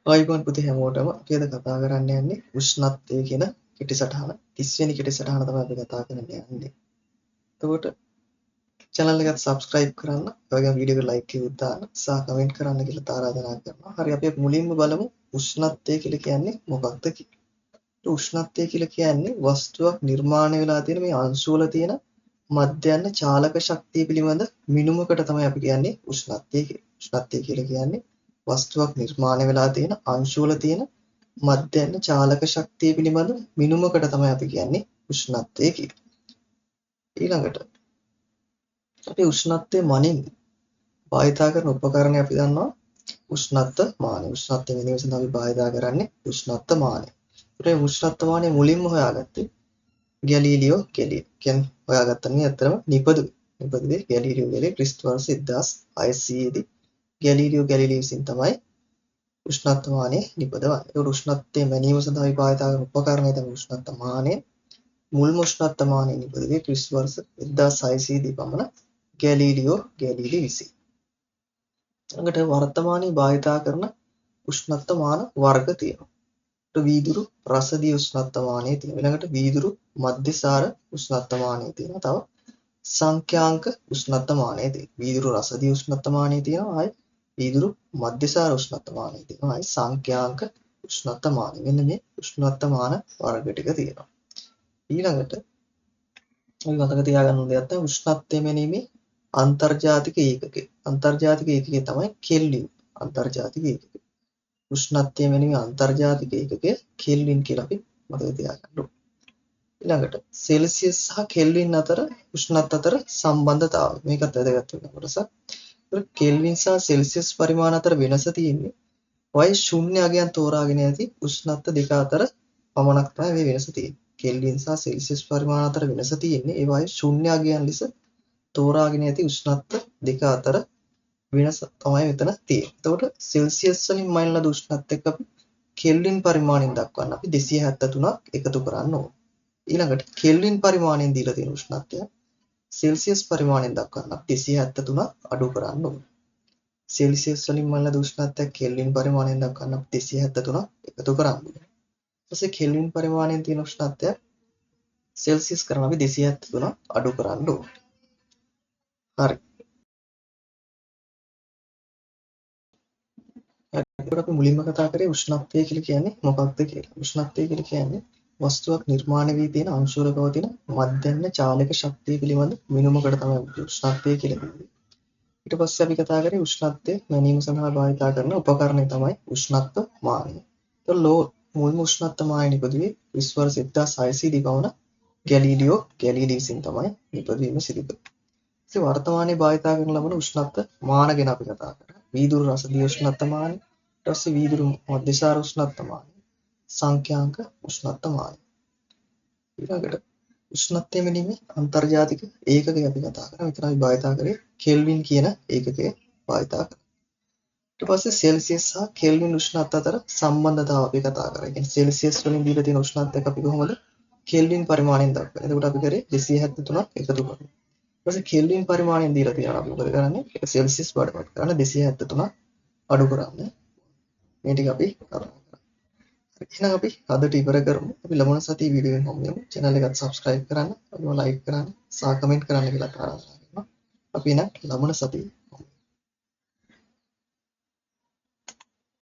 ආයුබෝවන් පුතේ හැමෝටම අපි අද කතා කරන්න යන්නේ උෂ්ණත්වය කියන කෙටි සටහන 30 වෙනි කෙටි සටහන තමයි අපි කතා කරන්න යන්නේ. එතකොට channel එකට subscribe කරන්න, ඒ වගේම වීඩියෝ එකට like එකක් දාන්න සහ comment කරන්න කියලා ආරාධනා කරනවා. හරි අපි මුලින්ම බලමු උෂ්ණත්වය කියලා කියන්නේ මොකක්ද කියලා. උෂ්ණත්වය කියලා කියන්නේ වස්තුවක් නිර්මාණය වෙලා තියෙන මේ අංශු වල තියෙන මධ්‍යයන් චාලක ශක්තිය පිළිබඳ මිනුමකට තමයි අපි කියන්නේ උෂ්ණත්වය කියලා. උෂ්ණත්වය කියලා කියන්නේ වස්තුවක් නිර්මාණය වෙලා තියෙන අංශු වල තියෙන මධ්‍යයන් චාලක ශක්තිය පිළිබඳ මිනුමකට තමයි අපි කියන්නේ උෂ්ණත්වය කියලා. ඊළඟට අපි උෂ්ණත්වය මනින් භාවිතා කරන උපකරණය අපි දන්නවා උෂ්ණත්වමානය. උෂ්ණත්වය මෙහෙම සඳහා අපි භාවිතා කරන්නේ උෂ්ණත්වමානය. ඒ උෂ්ණත්වමානය මුලින්ම හොයාගත්තේ ගැලීලියෝ කියන්නේ හොයාගත්තනේ අතරම නිපදුවේ ගැලීලියෝ ගලේ ක්‍රිස්තු වර්ෂ 1600 දී ගැලීලියෝ ගැලීලි විසින් තමයි උෂ්ණත්වමානය නිපදවන්නේ. ඒ උෂ්ණත්වය මැනීම සඳහා අපි භාවිතා කරන උපකරණය තමයි උෂ්ණත්වමානය. මුල්ම උෂ්ණත්වමානය නිපදුවේ ක්‍රිස්තු වර්ෂ 1600 දී පමණ ගැලීලියෝ ගැලීලි විසින්. ළඟට වර්තමානයේ භාවිතා කරන උෂ්ණත්වමාන වර්ග තියෙනවා. වීදුරු රසදිය උෂ්ණත්වමානය තියෙනවා. ඊළඟට වීදුරු මධ්‍යසාර උෂ්ණත්වමානය තියෙනවා. තව සංඛ්‍යාංක උෂ්ණත්වමානය තියෙනවා. වීදුරු රසදිය උෂ්ණත්වමානය තියෙනවා. ආයි වීදුරු මධ්‍යසාර උෂ්ණත්වමානය තියෙනවා. ආයි සංඛ්‍යාංක උෂ්ණත්වමානය. මෙන්න මේ උෂ්ණත්වමාන වර්ග ටික තියෙනවා. ඊළඟට අපි මතක තියාගන්න ඕන දෙයක් තමයි උෂ්ණත්වය මැනීමේ අන්තර්ජාතික ඒකකය. අන්තර්ජාතික ඒකකය තමයි කෙල්වින්. අන්තර්ජාතික ඒකකය. උෂ්ණත්වය මැනීමේ අන්තර්ජාතික ඒකකය කෙල්වින් කියලා අපි මතක තියාගන්න ඕනේ. ඊළඟට සෙල්සියස් සහ කෙල්වින් අතර උෂ්ණත්ව අතර සම්බන්ධතාවය. මේකත් වැදගත් වෙන කොටසක්. කෙල්වින් සහ සෙල්සියස් පරිමාණ අතර වෙනස තියෙන්නේ වයි ශුන්‍ය අගයන් තෝරාගෙන ඇති උෂ්ණත්ව දෙක අතර පමණක් තමයි මේ වෙනස තියෙන්නේ. කෙල්වින් සහ සෙල්සියස් පරිමාණ අතර වෙනස තියෙන්නේ ඒ වයි ශුන්‍ය අගයන් ලෙස තෝරාගෙන ඇති උෂ්ණත්ව දෙක අතර වෙනස තමයි මෙතන තියෙන්නේ. එතකොට සෙල්සියස් වලින් මයින් ලද උෂ්ණත්වයක් අපි කෙල්වින් පරිමාණයෙන් දක්වන්න අපි 273ක් එකතු කරන්න ඕන. ඊළඟට කෙල්වින් පරිමාණයෙන් දීලා තියෙන උෂ්ණත්වය සෙල්සියස් පරිමාණයෙන් දක්වන්න අපි 273ක් අඩු කරන්න ඕන. සෙල්සියස් වලින් මයින් ලද උෂ්ණත්වයක් කෙල්වින් පරිමාණයෙන් දක්වන්න අපි 273ක් එකතු කරන්න ඕන. ඊට පස්සේ කෙල්වින් පරිමාණයෙන් තියෙන උෂ්ණත්වය සෙල්සියස් කරන අපි 273ක් අඩු කරන්න ඕන. හරි. එතකොට අපි මුලින්ම කතා කරේ උෂ්ණත්වය කියලා කියන්නේ මොකක්ද කියලා. උෂ්ණත්වය කියලා කියන්නේ වස්තුවක් නිර්මාණය වී තියෙන අංශු වල පවතින මධ්‍යන්න චාලක ශක්තිය පිළිබඳ මිනුමකට තමයි උෂ්ණත්වය කියලා කියන්නේ. ඊට පස්සේ අපි කතා කරේ උෂ්ණත්වය මැනීම සඳහා භාවිත කරන උපකරණය තමයි උෂ්ණත්වමානය. එතකොට මුල්ම උෂ්ණත්වමානය නිපදුවේ විශ්ව වර්ෂ 1600 දී පමණ ගැලීලියෝ ගැලීලි විසින් තමයි නිපදවීම සිදු කළේ. ඉතින් වර්තමානයේ භාවිත කරන ලබන උෂ්ණත්වමාන ගැන අපි කතා කරා. වීදුරු රසදිය උෂ්ණත්වමානය, ඊට පස්සේ වීදුරු මධ්‍යසාර උෂ්ණත්වමානය, සංඛ්‍යාංක උෂ්ණත්වමානය. ඊළඟට උෂ්ණත්වය මැනීමේ අන්තර්ජාතික ඒකකය අපි කතා කරා. මෙතන අපි භාවිත කරේ කෙල්වින් කියන ඒකකය භාවිත කරා. ඊට පස්සේ සෙල්සියස් සහ කෙල්වින් උෂ්ණත්ව අතර සම්බන්ධතාව අපි කතා කරා. ඒ කියන්නේ සෙල්සියස් වලින් දීලා තියෙන උෂ්ණත්වයක් අපි කොහොමද කෙල්වින් පරිමාණයෙන් දක්වන්නේ. එතකොට අපි කරේ 273ක් එකතු කරනවා. ඊට පස්සේ කෙල්වින් පරිමාණයෙන් දීලා තියෙනවා අපි මොකද කරන්නේ? ඒක සෙල්සියස් බඩපත් කරලා 273ක් අඩු කරන්නේ. මේ ටික අපි කතා කරා. එහෙනම් අපි අදට ඉවර කරමු. අපි ලබන සතියේ වීඩියෝ එකෙන් හමු වෙමු. channel එකට subscribe කරන්න, like කරන්න, සහ comment කරන්න කියලා ආරාධනා කරනවා. අපි එහෙනම් ලබන සතියේ